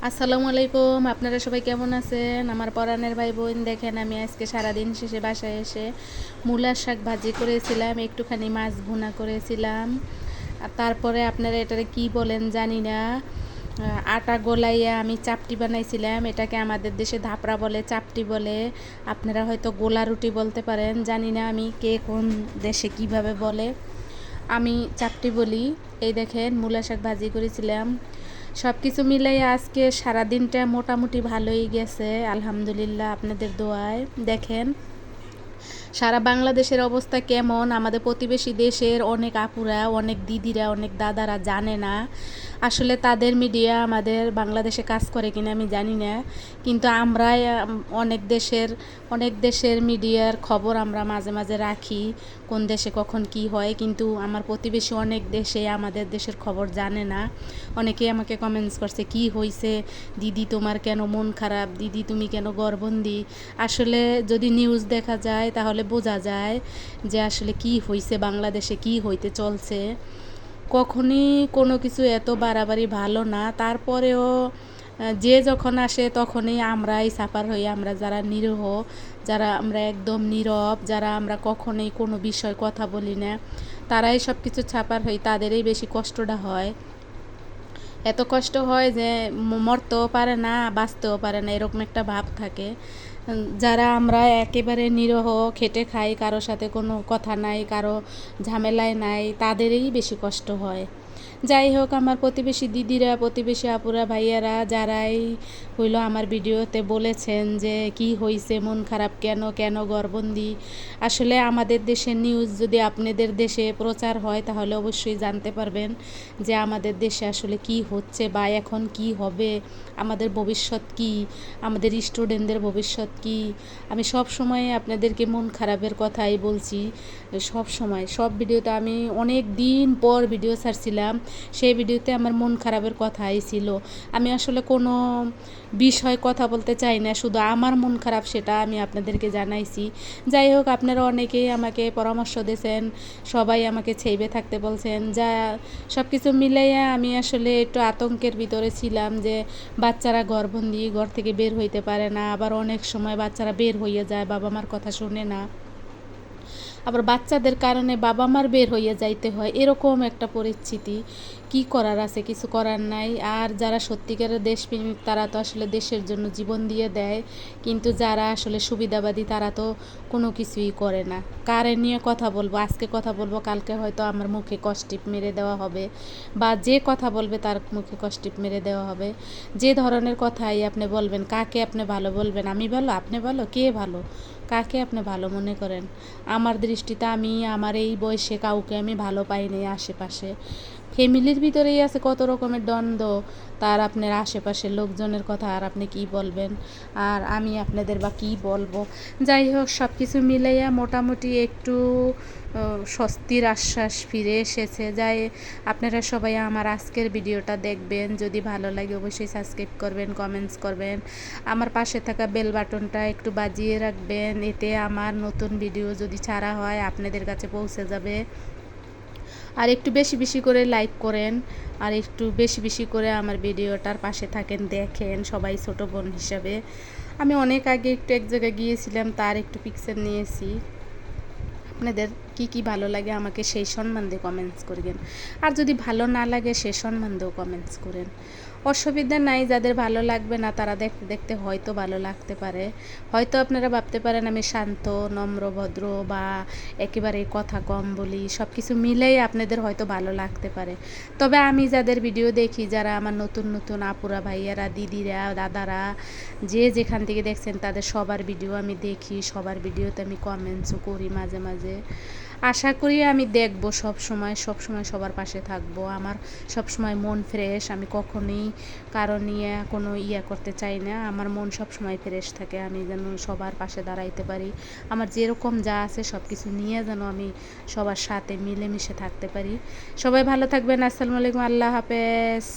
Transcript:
আসসালামু আলাইকুম। আপনারা সবাই কেমন আছেন? আমার পরাণের ভাই বোন, দেখেন আমি আজকে সারাদিন শেষে বাসায় এসে মূলার শাক ভাজি করেছিলাম, একটুখানি মাছ ভুনা করেছিলাম। আর তারপরে আপনারা এটারে কি বলেন জানি না, আটা গোলাইয়া আমি চাপটি বানাইছিলাম। এটাকে আমাদের দেশে ধাপড়া বলে, চাপটি বলে, আপনারা হয়তো গোলা রুটি বলতে পারেন, জানি না আমি কে কোন দেশে কিভাবে বলে। আমি চাপটি বলি। এই দেখেন মূলা শাক ভাজি করেছিলাম। সব কিছু মিলাই আজকে সারাদিনটা মোটামুটি ভালোই গেছে আলহামদুলিল্লাহ, আপনাদের দোয়ায়। দেখেন সারা বাংলাদেশের অবস্থা কেমন, আমাদের প্রতিবেশী দেশের অনেক আপুরা, অনেক দিদিরা, অনেক দাদারা জানে না আসলে তাদের মিডিয়া আমাদের বাংলাদেশে কাজ করে কিনা আমি জানি না, কিন্তু আমরাই অনেক দেশের মিডিয়ার খবর আমরা মাঝে মাঝে রাখি, কোন দেশে কখন কি হয়। কিন্তু আমার প্রতিবেশী অনেক দেশে আমাদের দেশের খবর জানে না। অনেকেই আমাকে কমেন্টস করছে, কি হয়েছে দিদি, তোমার কেন মন খারাপ, দিদি তুমি কেন গর্ভবতী। আসলে যদি নিউজ দেখা যায় তাহলে বোঝা যায় যে আসলে কি হয়েছে, বাংলাদেশে কি হইতে চলছে। কখনই কোনো কিছু এত বাড়াবাড়ি ভালো না, তারপরেও যে যখন আসে তখনই আমরাই সাফার হই। আমরা যারা নিরীহ, যারা আমরা একদম নীরব, যারা আমরা কখনোই কোনো বিষয় কথা বলি না, তারাই সব কিছু ছাপার হই, তাদেরই বেশি কষ্টটা হয়। এত কষ্ট হয় যে মরতেও পারে না, বাঁচতেও পারে না, এরকম একটা ভাব থাকে। যারা আমরা একেবারে নিরহ, খেটে খাই, কারো সাথে কোনো কথা নাই, কারো ঝামেলায় নাই, তাদেরই বেশি কষ্ট হয়। যাই হোক, আমার প্রতিবেশী দিদিরা, প্রতিবেশী আপুরা, ভাইয়ারা যারাই হইল আমার ভিডিওতে বলেছেন যে কি হইছে, মন খারাপ কেন, কেন গর্ভবতী। আসলে আমাদের দেশের নিউজ যদি আপনাদের দেশে প্রচার হয় তাহলে অবশ্যই জানতে পারবেন যে আমাদের দেশে আসলে কি হচ্ছে বা এখন কি হবে, আমাদের ভবিষ্যৎ কি, আমাদের স্টুডেন্টদের ভবিষ্যৎ কি। আমি সব সময় আপনাদেরকে মন খারাপের কথাই বলছি, সব সময়, সব ভিডিওতে। আমি অনেক দিন পর ভিডিও ছাড়ছিলাম, সেই ভিডিওতে আমার মন খারাপের কথাই ছিল। আমি আসলে কোনো বিষয় কথা বলতে চাই না, শুধু আমার মন খারাপ সেটা আমি আপনাদেরকে জানাইছি। যাই হোক, আপনারা অনেকেই আমাকে পরামর্শ দিয়েছেন, সবাই আমাকে ছেইবে থাকতে বলছেন, যা সব কিছু মিলাইয়া আমি আসলে একটু আতঙ্কের ভিতরে ছিলাম যে বাচ্চারা গর্ভবতী, ঘর থেকে বের হইতে পারে না, আবার অনেক সময় বাচ্চারা বের হইয়া যায়, বাবা মার কথা শুনে না, আবার বাচ্চাদের কারণে বাবা মার বের হইয়া যাইতে হয়, এরকম একটা পরিস্থিতি। কি করার আছে, কিছু করার নাই। আর যারা সত্যিকারের দেশপ্রেমিক তারা তো আসলে দেশের জন্য জীবন দিয়ে দেয়, কিন্তু যারা আসলে সুবিধাবাদী তারা তো কোনো কিছুই করে না। কারে নিয়ে কথা বলবো, আজকে কথা বলবো, কালকে হয়তো আমার মুখে কষ্টিপ মেরে দেওয়া হবে, বা যে কথা বলবে তার মুখে কষ্টিপ মেরে দেওয়া হবে। যে ধরনের কথাই আপনি বলবেন, কাকে আপনি ভালো বলবেন, আমি ভালো, আপনি ভালো, কে ভালো, কাকে আপনি ভালো মনে করেন? আমার দৃষ্টিতে আমি আমার এই বয়সে কাউকে আমি ভালো পাইনি আশেপাশে। ফ্যামিলির ভিতরেই আছে কত রকমের দ্বন্দ্ব, তার আপনার আশেপাশের লোকজনের কথা আর আপনি কি বলবেন, আর আমি আপনাদের বা কী বলবো। যাই হোক, সব কিছু মিলাইয়া মোটামুটি একটু স্বস্তির আশ্বাস ফিরে এসেছে। যাই, আপনারা সবাই আমার আজকের ভিডিওটা দেখবেন, যদি ভালো লাগে অবশ্যই সাবস্ক্রাইব করবেন, কমেন্টস করবেন, আমার পাশে থাকা বেল বাটনটা একটু বাজিয়ে রাখবেন, এতে আমার নতুন ভিডিও যদি ছাড়া হয় আপনাদের কাছে পৌঁছে যাবে। আর একটু বেশি বেশি করে লাইক করেন, আর একটু বেশি বেশি করে আমার ভিডিওটার পাশে থাকেন, দেখেন সবাই ছোট বোন হিসাবে। আমি অনেক আগে একটু এক জায়গায় গিয়েছিলাম, তার একটু পিকচার নিয়েছি। আপনাদের কি কি ভালো লাগে আমাকে সেই সম্মান দিয়ে কমেন্টস করবেন, আর যদি ভালো না লাগে সে সম্মান দিয়েও কমেন্টস করেন, অসুবিধা নাই। যাদের ভালো লাগবে না তারা দেখতে দেখতে হয়তো ভালো লাগতে পারে, হয়তো আপনারা ভাবতে পারেন আমি শান্ত, নম্র, ভদ্র, বা একেবারে কথা কম বলি, সব কিছু মিলেই আপনাদের হয়তো ভালো লাগতে পারে। তবে আমি যাদের ভিডিও দেখি, যারা আমার নতুন নতুন আপুরা, ভাইয়ারা, দিদিরা, দাদারা, যে যেখান থেকে দেখছেন তাদের সবার ভিডিও আমি দেখি, সবার ভিডিওতে আমি কমেন্টসও করি মাঝে মাঝে। আশা করি আমি দেখব সব সময়, সব সময় সবার পাশে থাকব। আমার সব সময় মন ফ্রেশ, আমি কখনোই কারো নিয়ে কোনো করতে চাই না। আমার মন সব সময় ফ্রেশ থাকে, আমি যেন সবার পাশে দাঁড়াইতে পারি, আমার যেরকম যা আছে সব কিছু নিয়ে যেন আমি সবার সাথে মিলেমিশে থাকতে পারি। সবাই ভালো থাকবেন। আসসালামু আলাইকুম, আল্লাহ হাফেজ।